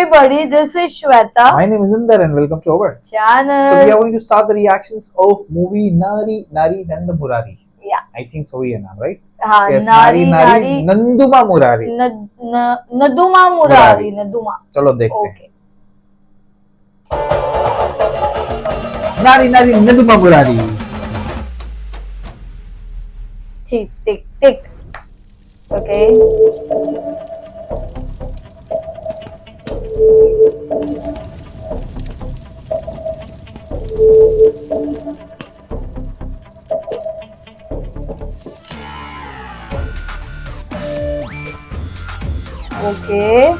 everybody, this is Shweta. My name is Inder and welcome to our channel. So we are going to start the reactions of movie Nari Nari Nanda Murari. Yeah. I think so he naam, right? हाँ, Yes, Nari Nari Nanduma Murari. नदुमा Murari नदुमा. चलो देखते हैं. Okay. Nari Nari Nanduma Murari. Tick tick tick. Okay. Okay.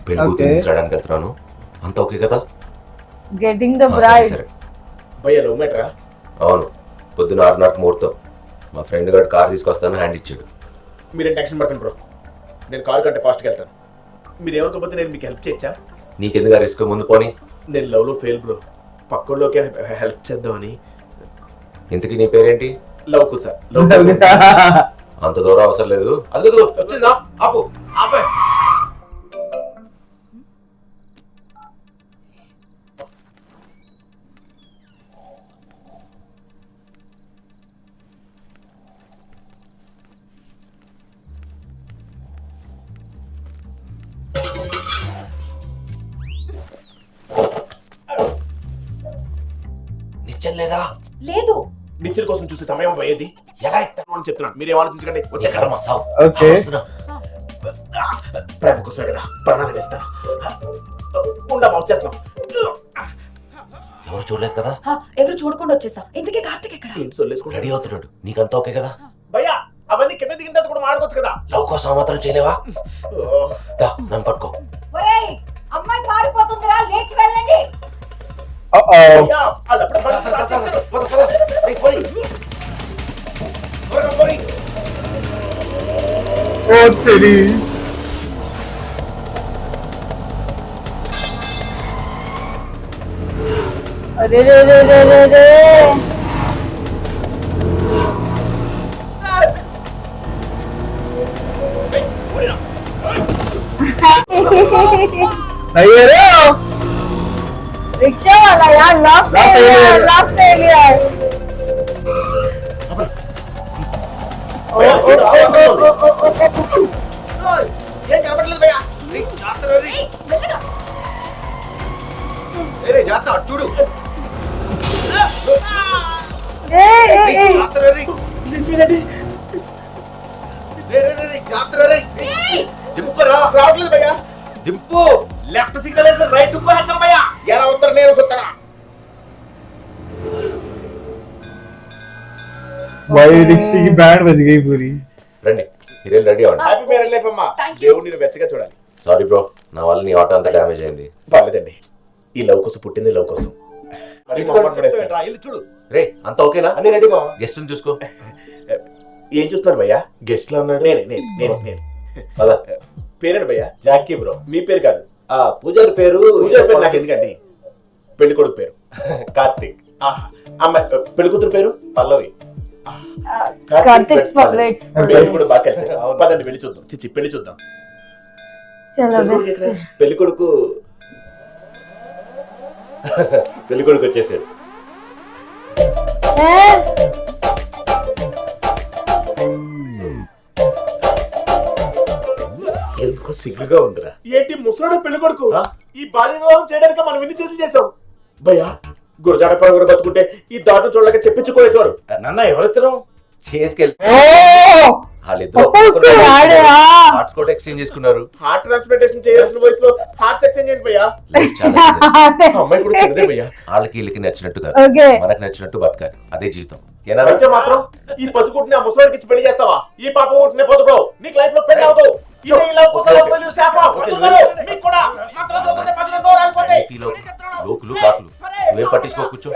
పెళ్లి కూతురు తీసుకోవడానికి వెళ్తున్నాను. అంత okay కదా? Getting the bride. సరే. భయ్యా లవ్ మ్యాటరా? అవును, పొద్దున 6:30 ముహూర్తం. మా ఫ్రెండ్ గారు కార్ తీసుకొస్తాను హ్యాండ్ ఇచ్చాడు. మీరేం టెన్షన్ పడకండి బ్రో, నేను కార్ కంటే ఫాస్ట్గా వెళ్తాను. మీరు ఏమనుకోకపోతే నేను మీకు హెల్ప్ చేయొచ్చా? నీకెందుకు రిస్క్, ముందు పోనీ. నేను లవ్లో ఫెయిల్ బ్రో, పక్కలోకి హెల్ప్ చేద్దామని. ఇంతకీ నీ పేరేంటి? లవ్ కుసా. అంత దూరం అవసరం లేదు. అది వచ్చిందా? ఆపు ఆపే. నిశ్చయం లేదా? లేదు. నిశ్చల కోసం చూసే సమయం పోయేది. ఎలా ఇస్తాను అని చెప్తున్నాను, మీరేం ఆలోచించకండి. వచ్చే కర్మ సావు. ఓకే. ప్రేమ కోసమే కదా ప్రాణాలు ఇస్తాను. ఉండమ్మా, వచ్చేస్తున్నాం. ఎవరు చూడలేదు కదా? ఎవరు చూడకుండా వచ్చేసా. ఇంతకీ కార్తిక్ ఎక్కడ? ఇంటి సొల్లేసుకుంటా. రెడీ అవుతున్నాడు. నీకంతా ఓకే కదా? భయ్యా అవన్నీ కింద దిగిన తర్వాత కూడా మాడుకోవచ్చు కదా. లవ్ కోసం ఆ మాత్రం చేయలేవా? నన్ను పట్టుకో. ఒరేయ్, అమ్మాయి పారిపోతుందిరా, లేచి వెళ్ళండి. భయ్యా వాళ్ళు అప్పుడే పని స్టార్ట్ చేశారు. ఓ తెరీ. अरे रे रे रे रे रे. सही है रे. रिक्शा वाला यार, लव फेलियर. ఏం కనపడలేదు భయ్యా. జాగ్రత్త, అటు చూడు. దింపరా. రావట్లేదు భయ్యా. దింపు. లెఫ్ట్ సిగ్నల్ వేసి రైట్ వేద్దాం భయ్యా. ఎలా వస్తారు, నేను వస్తానా? भाई रिक्शे की बैंड बज गई पूरी. రండి, మీరు రెడీ అవ్వండి. హ్యాపీ మ్యారేజ్ లైఫ్ అమ్మా. దేవుడు నేను వెచ్చగా చూడాలి. సారీ బ్రో, నా వల్ల నీ ఆటో అంతా డ్యామేజ్ అయింది. పర్లేదండి, ఈ లవ్ కోసం పుట్టింది లవ్ కోసం. చూడు రే, అంత ఓకేనా? అన్ని రెడీ మా. గెస్ట్ చూసుకో. ఏం చూస్తున్నారు భయ్యా? గెస్ట్ లో ఉన్నాడు. నేను పదా. పేరేంటి భయ్యా? Jackie bro. మీ పేరు కాదు, పూజారి పేరు. పూజారి పేరు నాకు ఎందుకండి. పెళ్లి కొడుకు పేరు కార్తిక్. అమ్మాయి పెళ్లి కూతురు పేరు పల్లవి. कार्तिक पवेट्स. పేరు కూడా బాగా కలిసి. పదండి పెళ్లి చూద్దాం. చిచ్చి పెళ్లి చూద్దాం. चलो बेस्ट. పెళ్లి కొడుకు వచ్చేసాడు. ఎందుకో సిగ్గుగా ఉందిరా. ఏంటి ముసలోడు పెళ్లి కొడుకు? ఈ బాల్య వివాహం చేయడానికి మనం ఎన్ని చేతులు చేసాం భయ్యా. గురజాడ పరగరు బతుకుంటే ఈ దారుణం చూడలేక చెప్పించుకోలేసేవారు. నాన్న ఎవరిద్దరు చేసుకెళ్ళి హాట్స్పాట్ ఎక్స్చేంజ్ చేసుకున్నారు. హార్ట్ ట్రాన్స్ప్లాంటేషన్ చేయాల్సిన వయసులో హార్ట్ ఎక్స్చేంజ్ చేయండి భయ్యా. అమ్మాయి కూడా చిన్నదే భయ్యా. వాళ్ళకి వీళ్ళకి నచ్చినట్టు కాదు, Okay. మనకు నచ్చినట్టు బతకాలి. అదే జీవితం. అయితే మాత్రం ఈ పసుగుట్టిని ఆ ముసలోడికి ఇచ్చి పెళ్లి చేస్తావా? ఈ పాప ఊరినే పోదు బ్రో, నీకు లైఫ్ లో పెళ్లి అవుతావు. ఇదే ఇలా ఒక్కొక్కరు ఒక్కొక్కరు శాపం. అసలు మీకు కూడా మాత్రం చదువుకుంటే 10 రోజులు అయిపోతాయి. లోకులు కాకులు నువ్వేం పట్టించుకో, కూర్చో.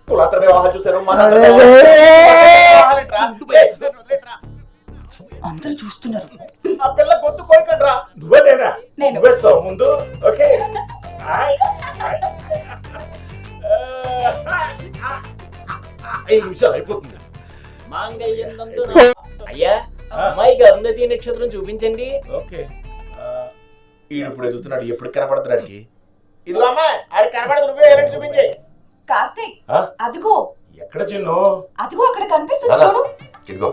కులాంతర వివాహాలు చూశారు. అందరూ చూస్తున్నారు. ఆ పిల్ల గొంతు కోయకండ్రా. నువ్వేనా? నేను. నువ్వేస్తావు ముందు. ఓకే. హాయ్. హాయ్. 5 నిమిషాలు అయిపోతుంది. అయ్యా అమ్మాయికి అరుంధతి నక్షత్రం చూపించండి. ఓకే. ఈయన ఇప్పుడు ఎదుగుతున్నాడు, ఎప్పుడు కనపడుతున్నాడికి. ఇదిగో అమ్మాయి, ఆడికి కనపడదు, నువ్వే ఎలాంటి చూపించి. కార్తీక్ ఆ? అదిగో ఎక్కడ చిన్ను? అదిగో అక్కడ కనిపిస్తుంది అలా. చూడు. ఇదిగో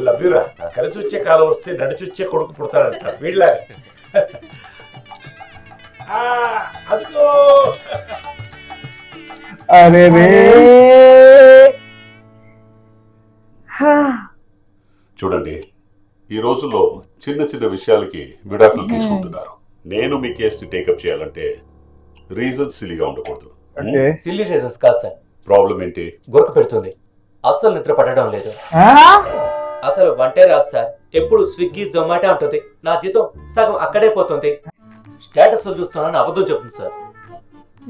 లవ్యూరా. కలిసి వచ్చే కాలం వస్తే నడిచొచ్చే కొడుకు పుడతాడంట వీళ్ళ. అదిగో. అరే రే చూడండి, ఈ రోజుల్లో చిన్న చిన్న విషయాలకి విడాకులు తీసుకుంటున్నారు. నేను మీ కేసుని టేకప్ చేయాలంటే రీజన్ సిలీగా ఉండకూడదు. ఓకే సిల్లీ రీజన్స్ కాదు సార్, ప్రాబ్లం ఏంటి? గొరక పెడుతుంది, అస్సలు నిద్ర పట్టడం లేదు, ఆ? అసలు వంటే రాదు సార్, ఎప్పుడు స్విగ్గీ జొమాటో ఉంటుంది, నా జీతం సగం అక్కడే పోతుంది, స్టేటస్ చూస్తున్నానని అబద్ధం చెప్తుంది సార్.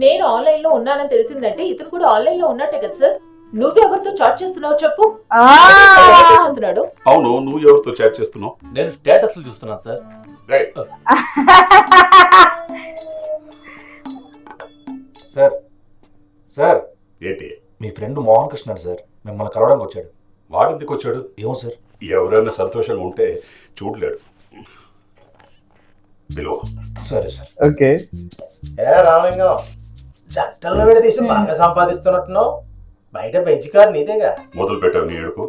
నేను ఆన్లైన్ లో ఉన్నానని తెలిసిందంటే ఇతను కూడా ఆన్లైన్ లో ఉన్నట్టే కదా సార్. నువ్వెవరితో చాట్ చేస్తున్నావు చెప్పు. ఎవరితో చేస్తున్నాడు? అవును, నువ్వు ఎవరితో చాట్ చేస్తున్నావు? నేను స్టేటస్ చూస్తున్నాను సార్. రేయ్, సార్ సార్ ఏంటి? మీ ఫ్రెండ్ మోహన్ కృష్ణ సార్ మిమ్మల్ని కలవడానికి వచ్చాడు. వాడెందుకు వచ్చాడు? ఏమో సార్. ఎవరైనా సంతోషంగా ఉంటే చూడలేడు. బిలో. సరే సార్. ఓకే ఏరా రామలింగం, జట్టల్లో విడదీసి బాగా సంపాదిస్తున్నట్టున్నావు. బయట బెంచ్ కార్ నీదేగా. మొదలు పెట్టావు నీ ఏడుపు.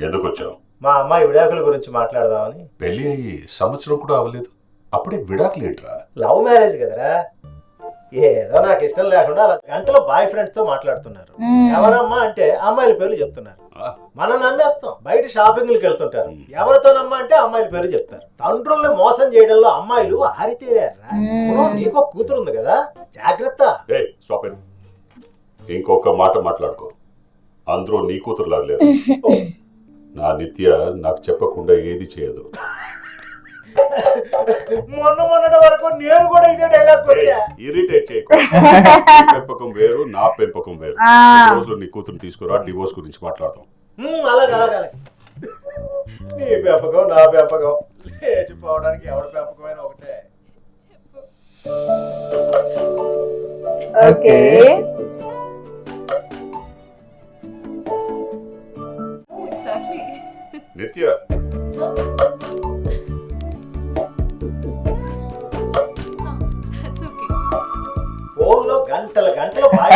ఎందుకు వచ్చావు? మా అమ్మాయి విడాకుల గురించి మాట్లాడదామని. పెళ్లి అయ్యి సంవత్సరం కూడా అవ్వలేదు, అప్పుడే విడాకులు ఏంట్రా? లవ్ మ్యారేజ్ కదరా, ఏదో నాకు ఇష్టం లేకుండా అలా గంటలో బాయ్ ఫ్రెండ్స్ తో మాట్లాడుతున్నారు. ఎవరమ్మా అంటే అమ్మాయిల పేర్లు చెప్తున్నారు. మనం నమ్మేస్తాం. బయట షాపింగ్లకు వెళ్తుంటారు, ఎవరితోనమ్మా అంటే అమ్మాయిల పేరు చెప్తారు. తండ్రుల్ని మోసం చేయడంలో అమ్మాయిలు ఆరితేరారా. నీకో కూతురు ఉంది కదా, జాగ్రత్త. ఏయ్, స్టాప్ ఇట్. ఇంకొక మాట మాట్లాడుకో. అందరూ నీ కూతురు లాగలేదు. నా నిత్య నాకు చెప్పకుండా ఏది చేయదు. మొన్నటి వరకు నేను కూడా ఇదే డైలాగ్ కొట్టా. ఇరిటేట్ చేయకు. నీ పెంపకం వేరు, నా పెంపకం వేరు. ఈ రోజు నీ కూతురు తీసుకురా, డివోర్స్ గురించి మాట్లాడదాం. అలాగే అలాగే. నీ పెంపకం నా పెంపకం, లేచిపోవడానికి ఎవరి పెంపకమైనా ఒకటే. ఓకే నిత్య, ఫోన్ లో గంటల గంటలు బాయ్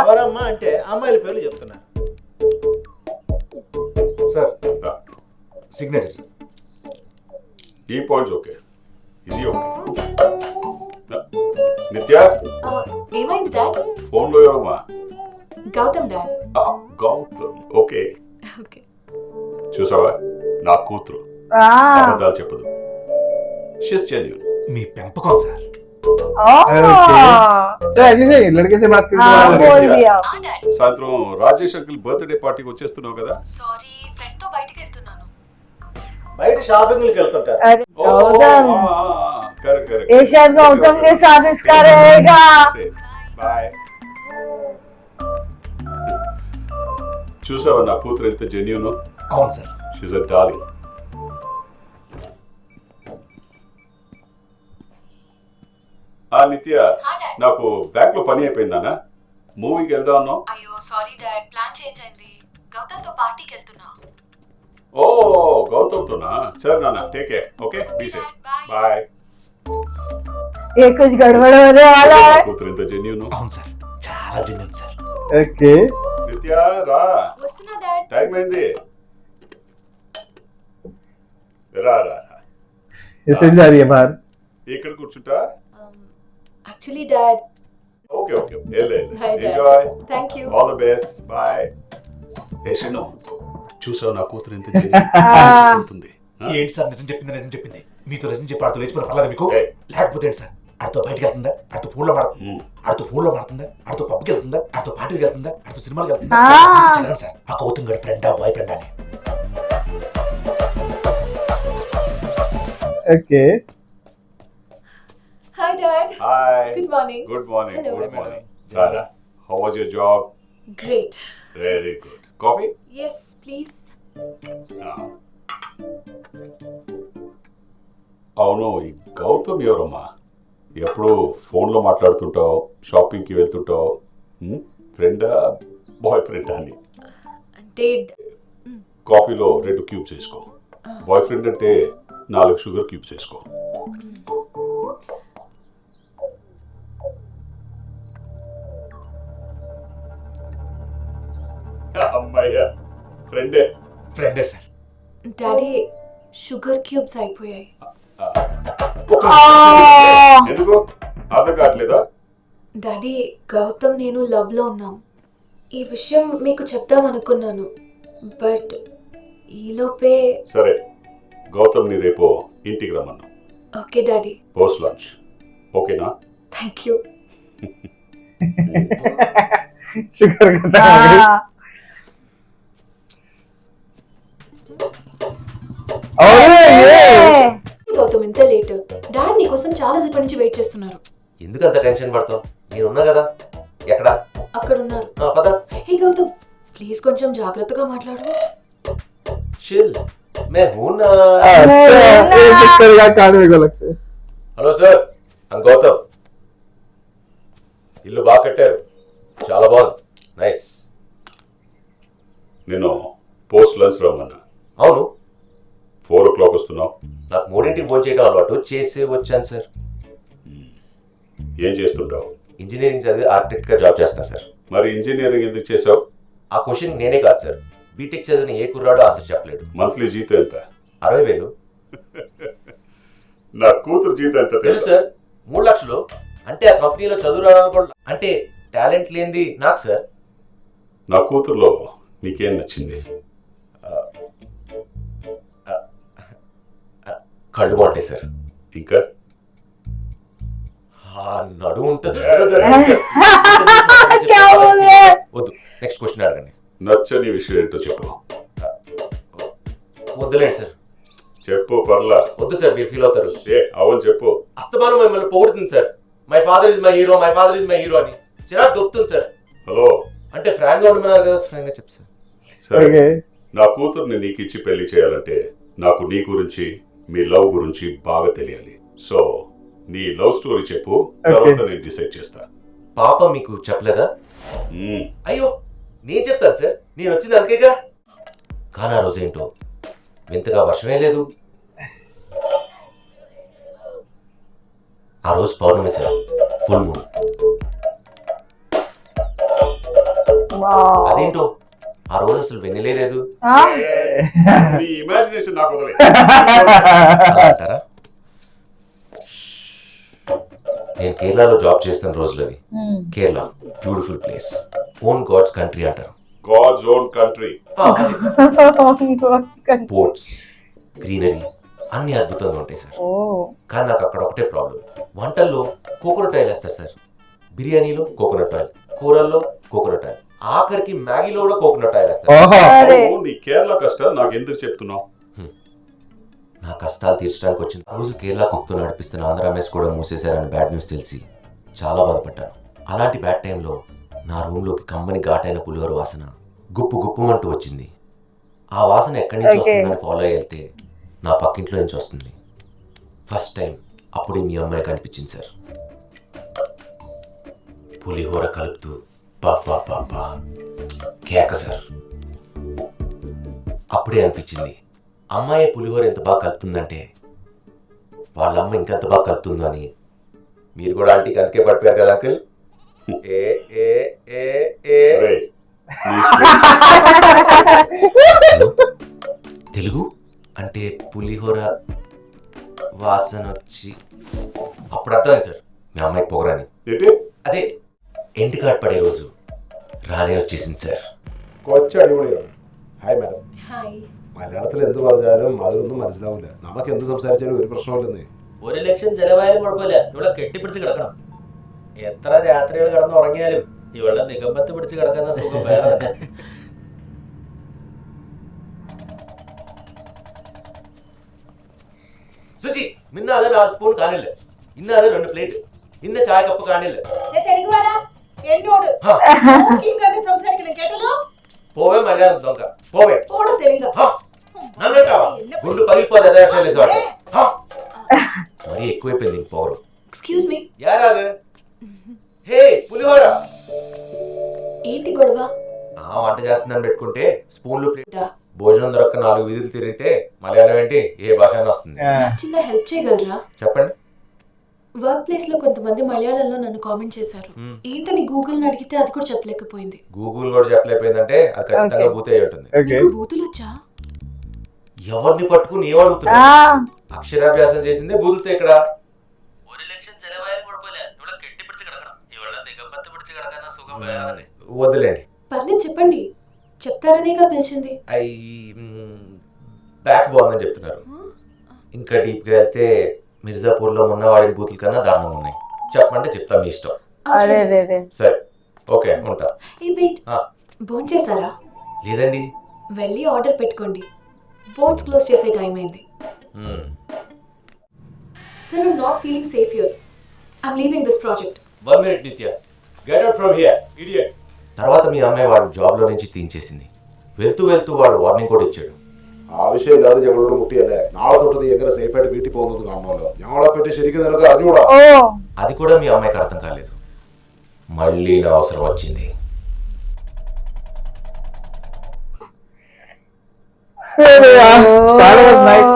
ఎవరమ్మా అంటే అమ్మాయిల పేర్లు చెప్తున్నారు. Sir signature sir. ఈ పాయింట్స్ ఓకే, ఇది ఓకే. నిత్య, ఏమైంది డాడ్? ఫోన్ లో ఎవరమ్మా? Gautam dad. Gautam. Okay, okay. చూసావా, నా కూతురు అబద్ధాలు చెప్పదు. She's genuine. మీ పెంపకం సార్. లड़के से बात बोल दिया. సాయంత్రం రాజేష్ అంకుల్ బర్త్డే పార్టీకి వచ్చేస్తున్నావు కదా? సారీ, ఫ్రెండ్ తో బయటికి వెళ్తున్నాను. బయట షాపింగ్లకు వెళ్తుంటారు. अरे गौतम, కరెక్ట్ కరెక్ట్. ये शायद गौतम के साथ इसका रहेगा. బాయ్. చూసావా నా కూతురు ఎంత జెన్యూన్? అవును సార్. She's a darling. నిత్య, నాకు బ్యాంక్ లో పని అయిపోయిందానా? మూవీకి వెళ్దాం అన్నావు. అయ్యో సారీ డాడ్, ప్లాన్ చేంజ్ అయింది. గౌతమ్ తో పార్టీకి వెళ్తున్నా. ఓ, గౌతమ్తోనా? సరే నాన్న, take care. Okay, be safe. Bye. ये कुछ गड़बड़ होने वाला है. కూతురు ఎంత జెన్యూన్. అవును సార్, చాలా జెన్యూన్ సార్. ओके నిత్య రా, వస్తున్నా డాడ్. టైం అయింది. రా రా రా. ये फिर जा रही है बाहर. ఇక్కడ కూర్చుంటా. Actually dad. ఓకే ఓకే, వెళ్ళు Bye, Dad. Enjoy. Thank you. All the best. Bye. ఏషను, చూసావు నా కూతురు ఎంత జెన్యూన్. ఏంటి సార్, నిజం చెప్పింది నిజం చెప్పింది. మీతో నిజం చెప్పి ఆడుతూ లేచిపోయిన పర్లేదు మీకు? ఏయ్. లేకపోతే ఏంటి సార్, ఆడుతూ బయటకు వెళ్తుందా, ఆడుతూ ఫోన్లో మాడుతుందా, ఆడుతూ ఫోన్లో మాడుతుందా, ఆడుతూ పబ్కి వెళ్తుందా, ఆడుతూ పార్టీకి వెళ్తుందా, ఆడుతూ సినిమాకి వెళ్తుందా? చెప్పండి సార్, ఆ గౌతమ్ గడి ఫ్రెండా బాయ్ ఫ్రెండ్ అని. Okay hi dad. Hi. Good morning. Good morning. Hello. Good morning. రారా. How was your job? Great. Very good. Coffee? Yes please. అవును, ఈ గౌతమ్ ఎవరమ్మా? ఎప్పుడు ఫోన్లో మాట్లాడుతుంటావు, షాపింగ్కి వెళ్తుంటావు. ఫ్రెండా బాయ్ ఫ్రెండా అని? అంటే కాఫీలో 2 క్యూబ్స్ వేసుకో. బాయ్ ఫ్రెండ్ అంటే 4 షుగర్ క్యూబ్స్ వేసుకో. అమ్మాయ్యా, ఫ్రెండే. ఫ్రెండే సార్. డాడీ షుగర్ క్యూబ్స్ అయిపోయాయి. ఎందుకు అర్థం కావట్లేదా? డాడీ గౌతమ్ నేను లవ్ లో ఉన్నాం. ఈ విషయం మీకు చెప్దాం అనుకున్నాను, బట్ ఈలోపే. సరే, గౌతమ్ని రేపు ఇంటికి రమ్మన్నా. Okay daddy. పోస్ట్ లంచ్ ఓకేనా? Thank you. షుగర్ కదా. గౌతమ్ ఇంత లేట్? డాడీ నీకోసం చాలా సేపటి నుంచి వెయిట్ చేస్తున్నారు. ఎందుకు అంత టెన్షన్ పడతావు? నేనున్నా కదా. ఎక్కడ? అక్కడ ఉన్నారు. పద. హే గౌతమ్, ప్లీజ్ కొంచెం జాగ్రత్తగా మాట్లాడు. చిల్. మే హూ నా. Hello sir, I'm Gautam. ఇల్లు బాగా కట్టారు, చాలా బాగుంది. నైస్. నేను పోస్ట్ లంచ్ రమ్మన్నా. అవును, 4 o'clock వస్తున్నావు. నాకు 3ంటికి ఫోన్ చేయడం అలవాటు, చేసి వచ్చాను సార్. ఏం చేస్తుంటావు? ఇంజనీరింగ్ చదివి ఆర్కిటెక్ట్గా జాబ్ చేస్తాను సార్. మరి ఇంజనీరింగ్ ఎందుకు చేసావు? ఆ క్వశ్చన్ నేనే కాదు సార్, బీటెక్ చదివిన ఏ కుర్రాడు ఆన్సర్ చెప్పలేడు. మంత్లీ జీతం ఎంత? 60,000. నా కూతురు జీతం ఎంత తెలుసు సార్, 3 లక్షలు. అంటే ఆ కంపెనీలో చదువు రావాలనుకోండి, అంటే టాలెంట్ లేనిది నాకు సార్. నా కూతురులో నీకేం నచ్చింది? కళ్ళు బాగుంటాయి సార్. ఇంకా నడుము ఉంటుంది. వద్దు, నెక్స్ట్ క్వశ్చన్ అడగండి. నచ్చని విషయం ఏంటో చెప్పు. వద్దులేండి సార్. చెప్పు, పర్లా. వద్దు సార్, మీరు ఫీల్ అవుతారు. అవును చెప్పు. అస్తమానం మిమ్మల్ని పొగుడుతుంది sir. My father is my hero, my father is my hero అని చిరాకు దొక్కుతుంది సార్. హలో, అంటే ఫ్రాంక్ గా ఉండమన్నారు కదా, ఫ్రాంక్ గా చెప్తా సార్. సరే, నా కూతుర్ని నీకు ఇచ్చి పెళ్లి చేయాలంటే నాకు నీ గురించి, మీ లవ్ గురించి బాగా తెలియాలి. సో నీ లవ్ స్టోరీ చెప్పు, తర్వాత నేను డిసైడ్ చేస్తా. పాప మీకు చెప్పలేదా? అయ్యో, నేను చెప్తాను సార్, నేను వచ్చింది అందుకేగా. కానీ ఆ రోజు ఏంటో వింతగా వర్షమే లేదు. ఆ రోజు పౌర్ణమి సార్, ఫుల్ మూన్. అదేంటో ఆ రోజు అసలు వెన్నెలే లేదు. నీ ఇమాజినేషన్ నాకు వదిలే. అంటారా? నేను కేరళలో జాబ్ చేస్తున్న రోజులు అవి. Kerala beautiful place, own God's country అంటారు. God's own country. Ports, greenery అన్ని అద్భుతంగా ఉంటాయి సార్. కానీ నాకు అక్కడ ఒకటే ప్రాబ్లం, వంటల్లో కోకోనట్ ఆయిల్ వేస్తారు సార్. బిర్యానీలో కోకోనట్ ఆయిల్, కూరల్లో కోకోనట్ ఆయిల్, ఆఖరికి మ్యాగీలో కూడా కోకోనట్ ఆయిల్ వేస్తారు. నీ కేరళ కష్టాలు నాకు ఎందుకు చెప్తున్నావు? నా కష్టాలు తీర్చడానికి వచ్చిన రోజు కేరళ కుక్తో నడిపిస్తున్న ఆంధ్ర మెస్ కూడా మూసేశారని బ్యాడ్ న్యూస్ తెలిసి చాలా బాధపడ్డాను. అలాంటి బ్యాడ్ టైంలో నా రూమ్లోకి కమ్మని ఘాటైన పులిహోర వాసన గుప్పు గుప్పుమంటూ వచ్చింది. ఆ వాసన ఎక్కడి నుంచి వస్తుందని ఫాలో అయ్యి వెళ్తే నా పక్కింట్లో నుంచి వస్తుంది. ఫస్ట్ టైం అప్పుడే మీ అమ్మాయి కనిపించింది సార్. పులిహోర కలుపుతూ పాపా కేక సార్. అప్పుడే అనిపించింది, అమ్మాయి పులిహోర ఎంత బాగా కలుపుతుందంటే వాళ్ళ అమ్మ ఇంకెంత బాగా కలుపుతుందో అని. మీరు కూడా ఆంటీకి అందుకే పడిపోయారు కదా అంకిల్. తెలుగు అంటే పులిహోర వాసన వచ్చి అప్పుడు అర్థమైంది సార్, మీ అమ్మాయికి పొగరాని. అదే ఎంటి కార్డ్ పడే రోజు రానే వచ్చేసింది സാർ. കൊച്ചു അടിപൊളിയാണ്. Hi madam. ഹായ്. മലയാളത്തിൽ എന്ത് പറഞ്ഞാലും അതൊന്നും മനസ്സിലാവില്ല. നമുക്ക് എന്ത് സംസാരിച്ചാലും ഒരു പ്രശ്നമില്ലെന്നേ. 1 ലക്ഷം ചെലവായാലും കുഴപ്പമില്ല, ഇവിടെ കെട്ടിപ്പിടിച്ച് കിടക്കണം. എത്ര രാത്രികൾ കിടന്ന് ഉറങ്ങിയാലും ഇവളുടെ നിഗമ്പത്ത് പിടിച്ച് കിടക്കുന്ന സുഖം വേറെ തന്നെ. സുജി, മിന്നാതെ 4 സ്പൂൺ കാണില്ല, ഇന്നാതെ 2 പ്ലേറ്റ്, ഇന്ന ചായ കപ്പ് കാണില്ല. എന്നോട് സംസാരിക്കണം കേട്ടല്ലോ. పోవే మర్యాద దొంగ పోవే పోడు తెలియదు హ! నన్ను కావా గుండు పగిలిపోతే అదే అసలు చోట మరీ ఎక్కువైపోయింది పోరు ఎక్స్క్యూజ్ మీ, యారాదు హే పులిహోర ఏంటి గొడవ? వంట చేస్తుందని పెట్టుకుంటే స్పూన్లు ప్లేట్ భోజనం దొరక్క 4 వీధులు తిరిగితే మలయాళం ఏంటి ఏ భాష అయినా వస్తుంది నాకు చిన్న హెల్ప్ చేయగలరా? చెప్పండి వర్క్ ప్లేస్ లో కొంతమంది మలయాళంలో నన్ను కామెంట్ చేశారు. ఏంటని గూగుల్ ని అడిగితే అది కూడా చెప్పలేకపోయింది. గూగుల్ కూడా చెప్పలేకపోయిందంటే అది ఖచ్చితంగా బూతే అయి ఉంటుంది నీకు బూతులు వచ్చా? ఎవరిని పట్టుకుని ఏమడుగుతున్నా అక్షరాభ్యాసం చేసిందే బూతులతో ఇక్కడ వద్దులేండి పర్లేదు చెప్పండి, చెప్తారనేగా పిలిచింది. బ్యాక్ బాగుందని చెప్తున్నారు. ఇంకా డీప్గా వెళ్తే మిర్జాపూర్లో ఉన్న వాడి బూతుల కన్నా దారుణంగా ఉన్నాయి. చెప్పమంటే చెప్తా, మీ ఇష్టం. అరే రే రే. సరే ఓకే ఉంటా. ఏ వెయిట్, భోంచేసారా? లేదండి. వెళ్ళి ఆర్డర్ పెట్టుకోండి, బోర్డ్స్ క్లోజ్ చేసే టైం అయింది. Sir, I'm not feeling safe here. I'm leaving this project. 1 minute నిత్య, get out from here, idiot. తర్వాత మీ అమ్మాయి వాడు జాబ్లో నుంచి తీయించేసింది. వెళ్తూ వెళ్తూ వాడు వార్నింగ్ కూడా ఇచ్చాడు. ആ വിഷയമില്ലാതെ ഞങ്ങളോട് മുട്ടിയല്ലേ. നാളെ തൊട്ട് നീ എങ്ങനെ സേഫ് ആയിട്ട് വീട്ടിൽ പോകുന്നത് കാണണമല്ലോ. ഞങ്ങളെ പറ്റി ശരിക്കും നിനക്ക് അറിഞ്ഞൂടാ. అది కూడా మీ అమ్మాయికి అర్థం కాలేదు. మళ్ళీ నా అవసరం వచ్చింది. Star was nice,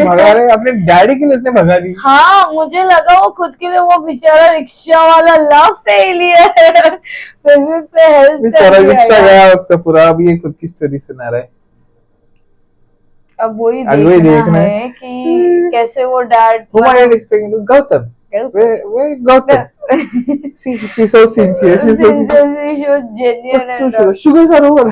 भगा रहे अपने डैडी के लिए इसने भगा दी. हाँ, मुझे लगा वो खुद के लिए वो बेचारा रिक्शा वाला लव फेलियर बिजनेस से हेल्प बेचारा रिक्शा गया उसका पूरा. अब ये खुद की स्टोरी सुना रहा है. अब वही देखना है कि कैसे वो dad Whom are you expecting to? Gautam. Where Gautam? See, she's so sincere. She's so genuine. Sugar are over.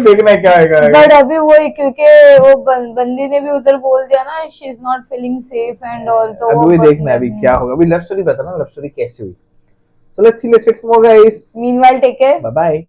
देखना क्या आएगा. बट अभी वही क्योंकि वो बंदी ने भी उधर बोल दिया ना, she is not feeling safe and all. तो अभी देखना अभी क्या होगा. अभी लव स्टोरी बताना, लव स्टोरी कैसे हुई. So let's see, let's wait for more guys. Meanwhile, take care. Bye bye.